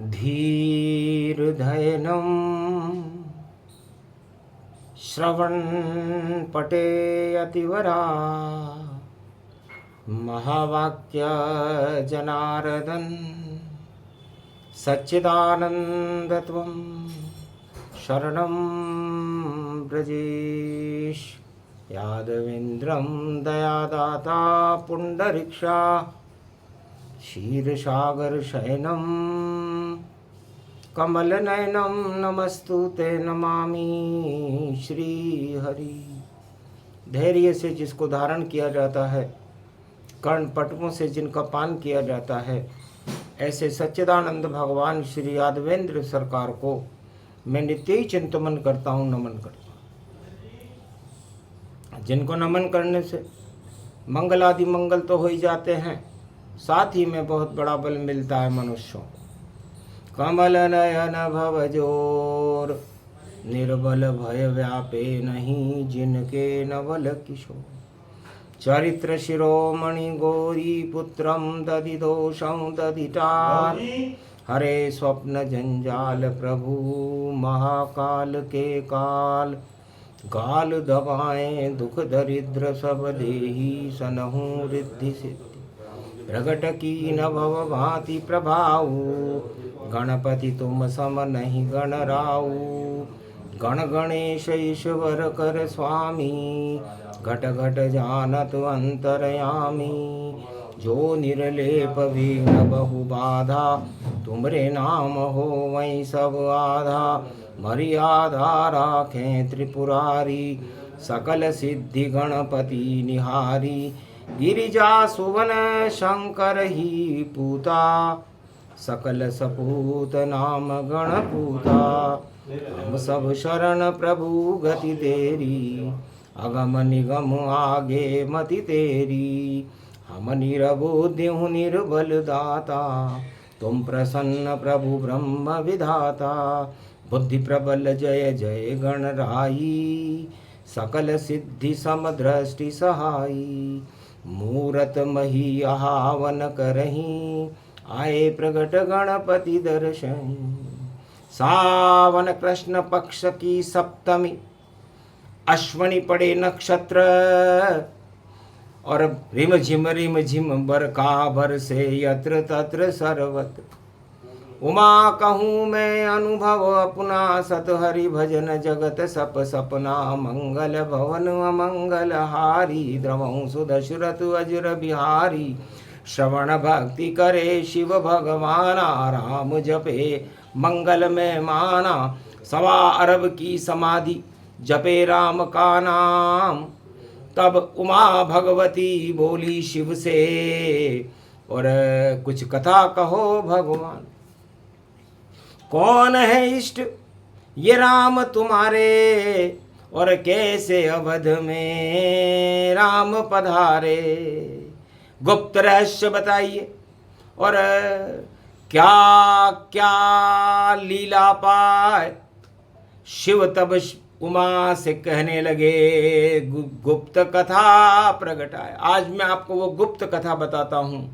धीर्धैनं श्रवणपटे अतिवरा महावाक्य जनार्दन सच्चिदानन्दत्वं शरणं ब्रजेश यादवेन्द्रं दयादाता पुण्डरीक्षा क्षीरसागरशयनं कमलनयनं नमस्तुते नमामि श्रीहरि। धैर्य से जिसको धारण किया जाता है, कर्णपटुओं से जिनका पान किया जाता है, ऐसे सच्चिदानंद भगवान श्री यादवेंद्र सरकार को मैं नित्य ही चिंतन करता हूँ, नमन करता हूँ। जिनको नमन करने से मंगल आदि मंगल तो हो ही जाते हैं, साथ ही में बहुत बड़ा बल मिलता है मनुष्यों को। कमल नयन भव जोर निर्बल भय व्यापे नहीं, जिनके नवल किशोर चरित्र शिरोमणि गौरी पुत्रम दधिदोषं दधिटार हरे स्वप्न जंजाल प्रभु महाकाल के काल गाल दबाएं दुख दरिद्र सब देही सनहु रिद्धि सिद्धि प्रगट की न भव भांति प्रभाऊ गणपति तुम सम नहीं गण राऊ गण गणेश ईश्वर कर स्वामी घट घट जानत अंतरयामी जो निर्लेप विघ्न बहु बाधा तुमरे नाम हो वहीं सब आधा मर्यादा राखें त्रिपुरारी सकल सिद्धि गणपति निहारी गिरिजा सुवन शंकर ही पूता सकल सपूत नाम गणपूता हम सब शरण प्रभु गति तेरी अगम निगम आगे मति तेरी हम निरबुद्धिहु निर्बल दाता तुम प्रसन्न प्रभु ब्रह्म विधाता बुद्धि प्रबल जय जय गणराई सकल सिद्धि समदृष्टि सहाई मूरत मही आहावन करही आए प्रगट गणपति दर्शन सावन कृष्ण पक्ष की सप्तमी अश्वनी पड़े नक्षत्र और रिम झिम बरका बरसे यत्र तत्र सर्वत्र उमा कहूँ मैं अनुभव अपना सत हरि भजन जगत सप सपना मंगल भवन अमंगल हारी द्रवहु सुदशरथ अजर बिहारी श्रवण भक्ति करे शिव भगवाना राम जपे मंगल में माना 1.25 अरब की समाधि जपे राम का नाम तब उमा भगवती बोली शिव से और कुछ कथा कहो भगवान। कौन है इष्ट ये राम तुम्हारे और कैसे अवध में राम पधारे, गुप्त रहस्य बताइए और क्या क्या लीला पाए। शिव तब उमा से कहने लगे गुप्त कथा प्रगटाए। आज मैं आपको वो गुप्त कथा बताता हूँ।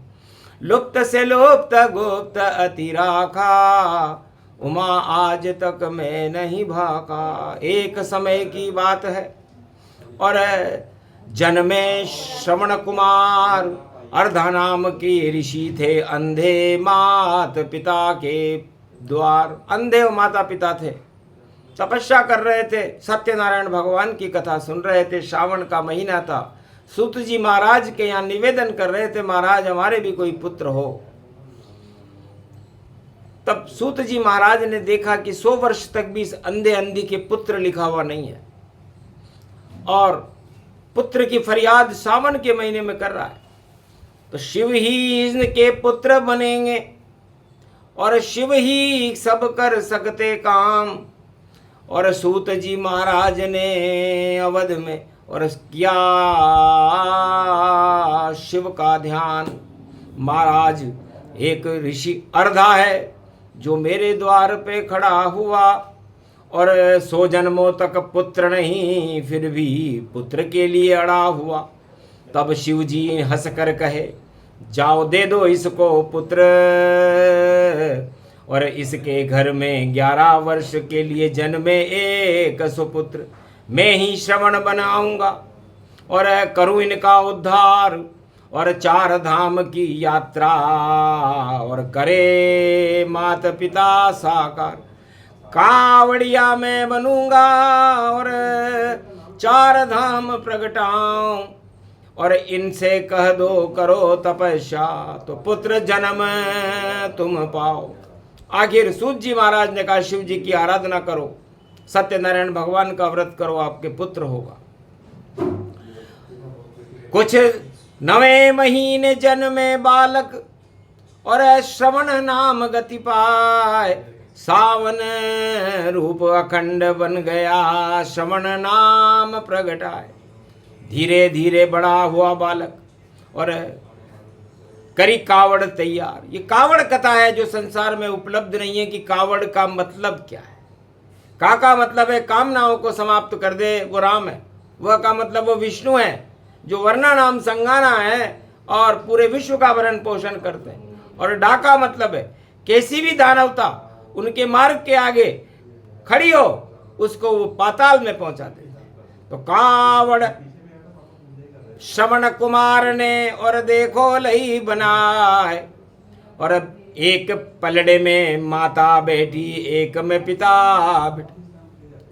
लुप्त से लुप्त गुप्त अति राखा उमा आज तक मैं नहीं भाका। एक समय की बात है और जन्मे श्रवण कुमार अर्धा नाम के ऋषि थे। अंधे माता पिता के द्वार, अंधे माता पिता थे, तपस्या कर रहे थे, सत्यनारायण भगवान की कथा सुन रहे थे। श्रावण का महीना था। सूत जी महाराज के यहाँ निवेदन कर रहे थे, महाराज हमारे भी कोई पुत्र हो। तब सूत जी महाराज ने देखा कि 100 वर्ष तक भी इस अंधे अंधी के पुत्र लिखा हुआ नहीं है और पुत्र की फरियाद सावन के महीने में कर रहा है, तो शिव ही इनके पुत्र बनेंगे और शिव ही सब कर सकते काम। और सूत जी महाराज ने अवध में और किया शिव का ध्यान। महाराज एक ऋषि अर्धा है जो मेरे द्वार पे खड़ा हुआ और 100 जन्मों तक पुत्र नहीं, फिर भी पुत्र के लिए अड़ा हुआ। तब शिव जी हंस कर कहे जाओ दे दो इसको पुत्र। और इसके घर में 11 वर्ष के लिए जन्मे एक सुपुत्र, मैं ही श्रवण बनाऊंगा और करूं इनका उद्धार, और 4 धाम की यात्रा और करे माता पिता साकार। कावड़िया मैं बनूंगा और 4 धाम प्रगटाऊं, और इनसे कह दो करो तपस्या, तो पुत्र जन्म तुम पाओ। आखिर सूत जी महाराज ने कहा शिव जी की आराधना करो, सत्यनारायण भगवान का व्रत करो, आपके पुत्र होगा। कुछ 9वें महीने जन्मे बालक, और श्रवण नाम गति पाए, सावन रूप अखंड बन गया, श्रवण नाम प्रगटाए। धीरे धीरे बड़ा हुआ बालक और करी कावड़ तैयार। ये कावड़ कथा है जो संसार में उपलब्ध नहीं है कि कावड़ का मतलब क्या है। का मतलब है कामनाओं को समाप्त कर दे, वो राम है। वह का मतलब वो विष्णु है जो वर्णा नाम संगाना है और पूरे विश्व का भरण पोषण करते हैं। और डा का मतलब है कैसी भी दानवता उनके मार्ग के आगे खड़ी हो उसको वो पाताल में पहुंचा देते हैं। तो कावड़ श्रवण कुमार ने और देखो लही बनाए, और एक पलड़े में माता बैठी, एक में पिता बैठा,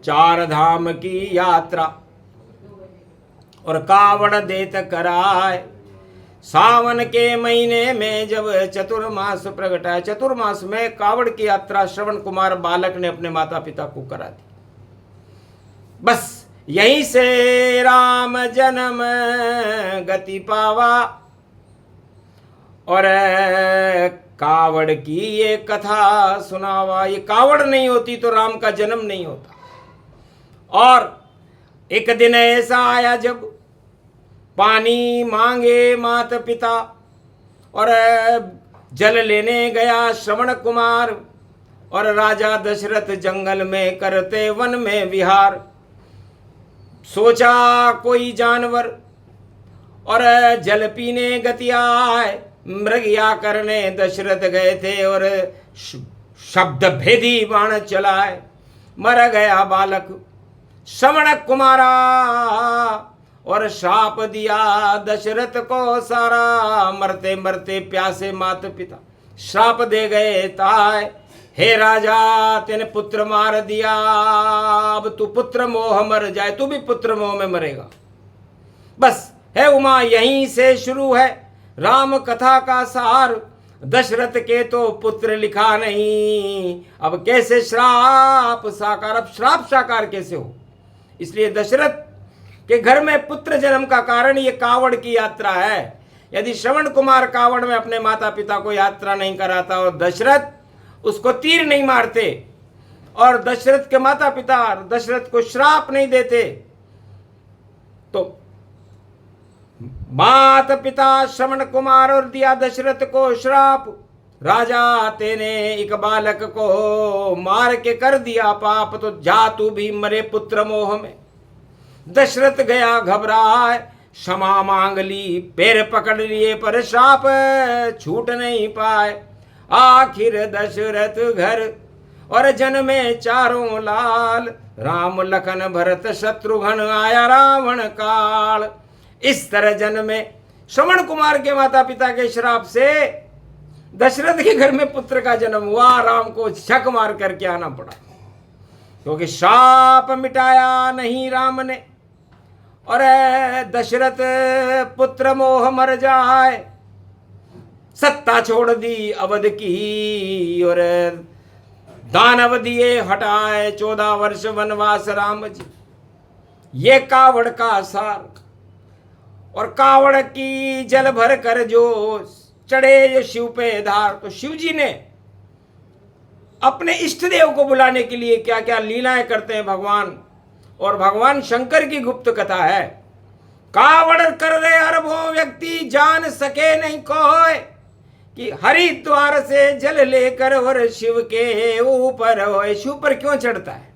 4 धाम की यात्रा और कावड़ देत कराए। सावन के महीने में जब चतुर्मास प्रगटाए, चतुर्मास में कावड़ की यात्रा श्रवण कुमार बालक ने अपने माता पिता को करा दी। बस यहीं से राम जन्म गति पावा, और कावड़ की ये कथा सुनावा। ये कावड़ नहीं होती तो राम का जन्म नहीं होता। और एक दिन ऐसा आया जब पानी मांगे माता पिता, और जल लेने गया श्रवण कुमार, और राजा दशरथ जंगल में करते वन में विहार। सोचा कोई जानवर और जल पीने गति आए, मृगया करने दशरथ गए थे और शब्द भेदी बाण चलाए। मर गया बालक श्रवण कुमारा, और शाप दिया दशरथ को सारा। मरते मरते प्यासे माता पिता श्राप दे गए ताय, हे राजा तेने पुत्र मार दिया, अब तू पुत्र मोह मर जाए, तू भी पुत्र मोह में मरेगा। बस है उमा यहीं से शुरू है राम कथा का सार। दशरथ के तो पुत्र लिखा नहीं, अब कैसे श्राप साकार, अब श्राप साकार कैसे हो। इसलिए दशरथ के घर में पुत्र जन्म का कारण ये कावड़ की यात्रा है। यदि श्रवण कुमार कावड़ में अपने माता पिता को यात्रा नहीं कराता और दशरथ उसको तीर नहीं मारते और दशरथ के माता पिता दशरथ को श्राप नहीं देते, तो माता पिता श्रवण कुमार और दिया दशरथ को श्राप। राजा तेने एक बालक को मार के कर दिया पाप, तो जा तू भी मरे पुत्र मोह में। दशरथ गया घबराए, क्षमा मांग ली, पैर पकड़ लिए पर श्राप छूट नहीं पाए। आखिर दशरथ घर और जन्मे चारों लाल, राम लखन भरत शत्रुघ्न आया रावण काल। इस तरह जन्मे श्रवण कुमार के माता पिता के श्राप से दशरथ के घर में पुत्र का जन्म हुआ। राम को छक मार करके आना पड़ा, क्योंकि शाप मिटाया नहीं राम ने, और दशरथ पुत्र मोह मर जाए। सत्ता छोड़ दी अवध की और दानव दिए हटाए, 14 वर्ष वनवास राम जी। ये कावड़ का सार। और कावड़ की जल भर कर जो चढ़े शिव पे धार, तो शिव जी ने अपने इष्ट देव को बुलाने के लिए क्या क्या लीलाएं करते हैं भगवान, और भगवान शंकर की गुप्त कथा है। कावड़ कर दे अरबों व्यक्ति, जान सके नहीं कोई, कि हरिद्वार से जल लेकर और शिव के ऊपर होए। शिव पर क्यों चढ़ता है?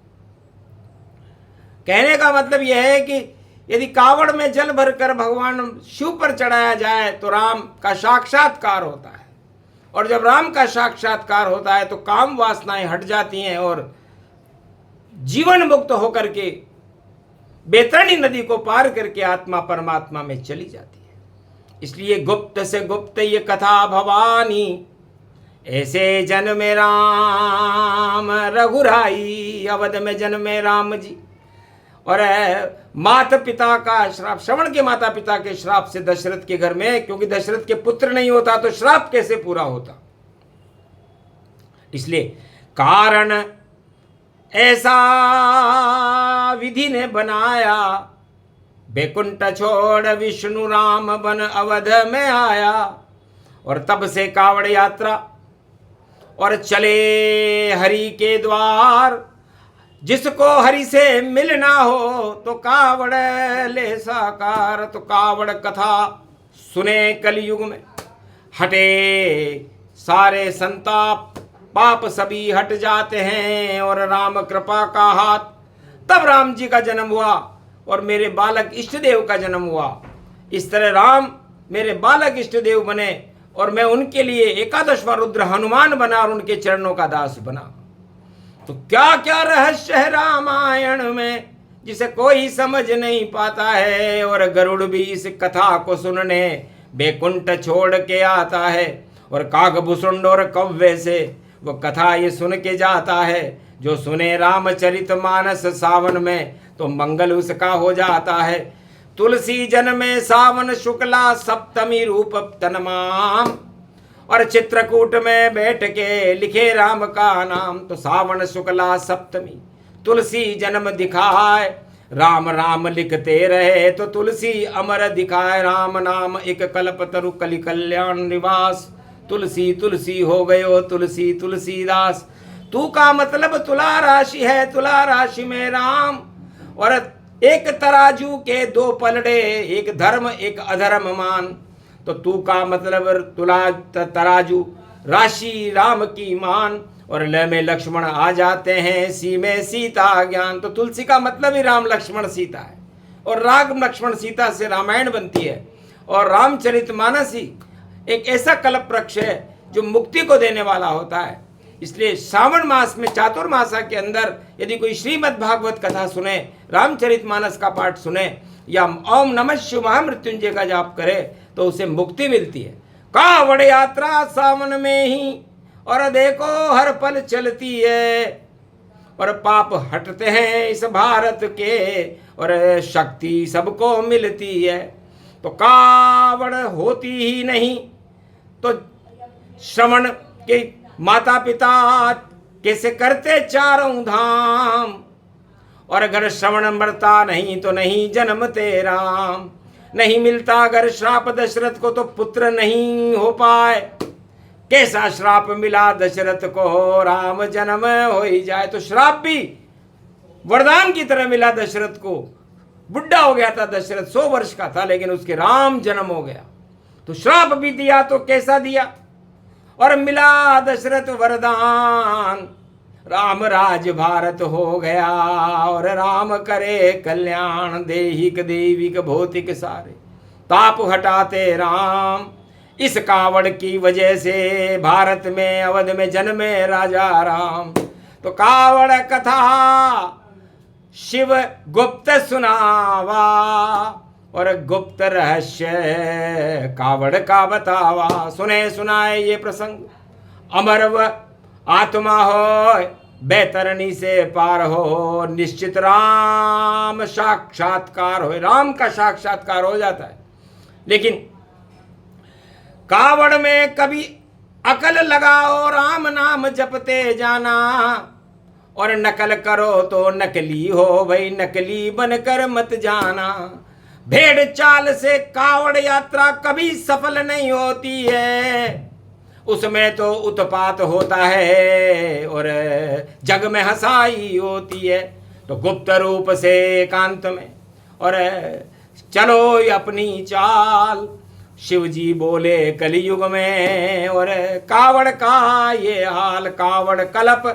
कहने का मतलब यह है कि यदि कावड़ में जल भरकर भगवान शिव पर चढ़ाया जाए तो राम का साक्षात्कार होता है, और जब राम का साक्षात्कार होता है तो काम वासनाएं हट जाती हैं और जीवन मुक्त होकर के बैतरणी नदी को पार करके आत्मा परमात्मा में चली जाती है। इसलिए गुप्त से गुप्त ये कथा भवानी, ऐसे जन्मे राम रघुराई, अवध में जन्मे राम जी। और माता पिता का श्राप, श्रवण के माता पिता के श्राप से दशरथ के घर में, क्योंकि दशरथ के पुत्र नहीं होता तो श्राप कैसे पूरा होता। इसलिए कारण ऐसा विधि ने बनाया, बैकुंठ छोड़ विष्णु राम बन अवध में आया। और तब से कावड़ यात्रा और चले हरि के द्वार, जिसको हरि से मिलना हो तो कावड़ ले साकार। तो कावड़ कथा सुने कलयुग में, हटे सारे संताप, पाप सभी हट जाते हैं और राम कृपा का हाथ। तब राम जी का जन्म हुआ और मेरे बालक इष्टदेव का जन्म हुआ। इस तरह राम मेरे बालक इष्टदेव बने और मैं उनके लिए 11वां रुद्र हनुमान बना और उनके चरणों का दास बना। तो क्या क्या रहस्य है रामायण में जिसे कोई समझ नहीं पाता है। और गरुड़ भी इस कथा को सुनने बैकुंठ छोड़ के आता है और कागभूषुंड और कव्वे से वो कथा ये सुन के जाता है। जो सुने रामचरित मानस सावन में तो मंगल उसका हो जाता है। तुलसी जन्मे सावन शुक्ला सप्तमी रूप तनमाम, और चित्रकूट में बैठ के लिखे राम का नाम। तो सावन शुक्ला सप्तमी तुलसी जन्म दिखाए, राम राम लिखते रहे तो तुलसी अमर दिखाए। राम नाम एक कल्प तरु कलि कल्याण निवास, तुलसी तुलसी हो गयो तुलसी तुलसीदास। तू का मतलब तुला राशि है, तुला राशि में राम। और एक तराजू के दो पलड़े, एक धर्म एक अधर्म मान। तो तू का मतलब तुला तराजू, राशि राम की मान। और ल में लक्ष्मण आ जाते हैं, सी में सीता ज्ञान। तो तुलसी का मतलब ही राम लक्ष्मण सीता है और राम लक्ष्मण सीता से रामायण बनती है। और रामचरितमानस ही एक ऐसा कल्प वृक्ष है जो मुक्ति को देने वाला होता है। इसलिए श्रावण मास में चातुर्मासा के अंदर यदि कोई श्रीमद् भागवत कथा सुने, रामचरितमानस का पाठ सुने या ओम नमः शिवाय महामृत्युंजय का जाप करे तो उसे मुक्ति मिलती है। कावड़ यात्रा सावन में ही और देखो हर पल चलती है और पाप हटते हैं इस भारत के और शक्ति सबको मिलती है। तो कावड़ होती ही नहीं तो श्रवण के माता पिता कैसे करते चारों धाम। और अगर श्रवण मरता नहीं तो नहीं जन्मते राम। नहीं मिलता अगर श्राप दशरथ को तो पुत्र नहीं हो पाए। कैसा श्राप मिला दशरथ को, राम जन्म हो ही जाए। तो श्राप भी वरदान की तरह मिला दशरथ को। बुढ़ा हो गया था दशरथ, 100 वर्ष का था, लेकिन उसके राम जन्म हो गया। तो श्राप भी दिया तो कैसा दिया। और मिला दशरथ वरदान, राम राज भारत हो गया और राम करे कल्याण। देहिक देविक भौतिक सारे ताप हटाते राम। इस कावड़ की वजह से भारत में अवध में जन्मे राजा राम। तो कावड़ कथा शिव गुप्त सुनावा और गुप्त रहस्य कावड़ का बतावा। सुने सुनाए ये प्रसंग, अमरव आत्मा हो बैतरणी से पार हो। निश्चित राम साक्षात्कार हो, राम का साक्षात्कार हो जाता है। लेकिन कावड़ में कभी अकल लगाओ, राम नाम जपते जाना। और नकल करो तो नकली हो भाई, नकली बनकर मत जाना। भेड़ चाल से कावड़ यात्रा कभी सफल नहीं होती है, उसमें तो उत्पात होता है और जग में हंसाई होती है। तो गुप्त रूप से एकांत में और चलो अपनी चाल। शिव जी बोले कलयुग में और कावड़ का ये हाल। कावड़ कल्प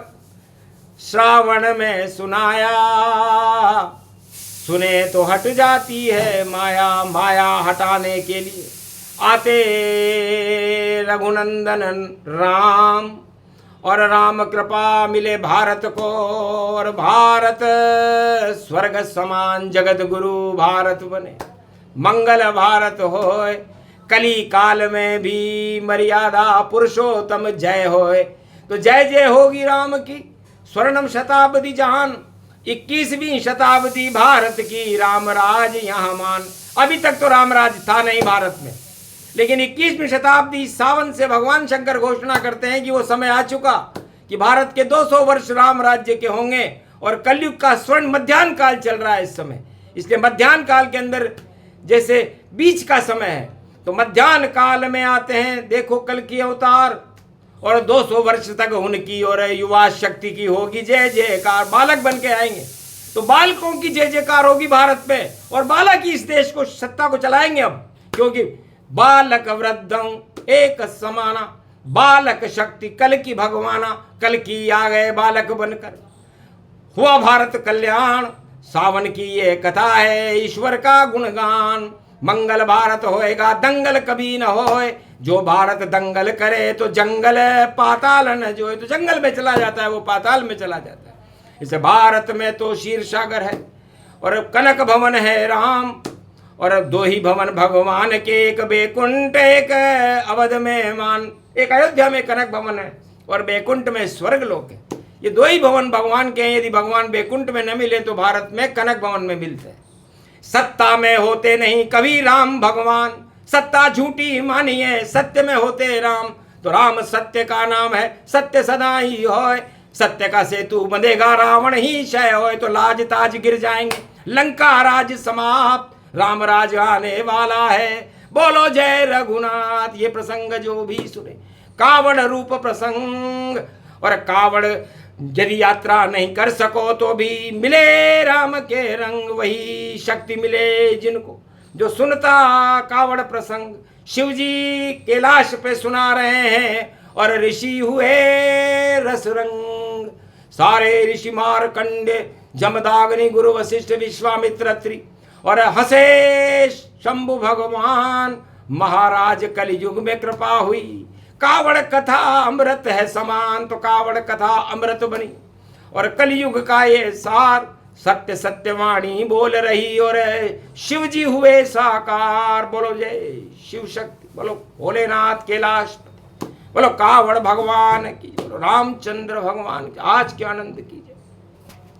श्रावण में सुनाया, सुने तो हट जाती है माया। माया हटाने के लिए आते रघुनंदन राम, और राम कृपा मिले भारत को, और भारत स्वर्ग समान जगत गुरु भारत बने। मंगल भारत होए, कली काल में भी मर्यादा पुरुषोत्तम जय होए। तो जय जय होगी राम की, स्वर्णम शताब्दी जहान, 21वीं शताब्दी भारत की, राम राज यहाँ मान। अभी तक तो राम राज था नहीं भारत में, लेकिन 21वीं शताब्दी सावन से भगवान शंकर घोषणा करते हैं कि वो समय आ चुका कि भारत के 200 वर्ष राम राज्य के होंगे, और कलयुग का स्वर्ण मध्यान्ह काल चल रहा है इस समय। इसलिए मध्यान्ह काल के अंदर जैसे बीच का समय है, तो मध्यान्ह काल में आते हैं देखो कल की अवतार, और 200 वर्ष तक उनकी और युवा शक्ति की होगी जय जयकार। बालक बन के आएंगे तो बालकों की जय जयकार होगी भारत में, और बालक ही इस देश को सत्ता को चलाएंगे अब, क्योंकि बालक वृद्धं एक समाना, बालक शक्ति कल की भगवाना। कल की आ गए बालक बनकर, हुआ भारत कल्याण। सावन की ये कथा है ईश्वर का गुणगान। मंगल भारत होएगा दंगल कभी न होए, जो भारत दंगल करे तो जंगल पाताल न जोए। तो जंगल में चला जाता है, वो पाताल में चला जाता है। इसे भारत में तो क्षीर सागर है, और कनक भवन है राम, और 2 ही भवन भगवान के, एक बैकुंठ एक अवध में मान। एक अयोध्या में कनक भवन है, और बैकुंठ में स्वर्ग लोक है। ये 2 ही भवन भगवान के हैं। यदि भगवान बैकुंठ में न मिले तो भारत में कनक भवन में मिलते हैं। सत्ता में होते नहीं कभी राम भगवान, सत्ता झूठी मानिए सत्य में होते राम। तो राम सत्य का नाम है, सत्य सदा ही होए। सत्य का सेतु बंधेगा रावण ही क्षय होए। तो लाज ताज गिर जाएंगे, लंका राज समाप्त, राम राज आने वाला है। बोलो जय रघुनाथ। ये प्रसंग जो भी सुने, कावड़ रूप प्रसंग, और कावड़ यदि यात्रा नहीं कर सको तो भी मिले राम के रंग। वही शक्ति मिले जिनको जो सुनता कावड़ प्रसंग। शिव जी कैलाश पे सुना रहे हैं, और ऋषि हुए रस रंग। सारे ऋषि मारकंडे जमदाग्नि गुरु वशिष्ठ विश्वामित्र अत्रि, और हंसे शंभु भगवान। महाराज कलयुग में कृपा हुई, कावड़ कथा अमृत है समान। तो कावड़ कथा अमृत बनी, और कलयुग का ये सार सत्य सत्यवाणी बोल रही, और शिव जी हुए साकार। बोलो जय शिव शक्ति, बोलो भोलेनाथ कैलाश, बोलो कावड़ भगवान की, बोलो रामचंद्र भगवान की। आज के आनंद की।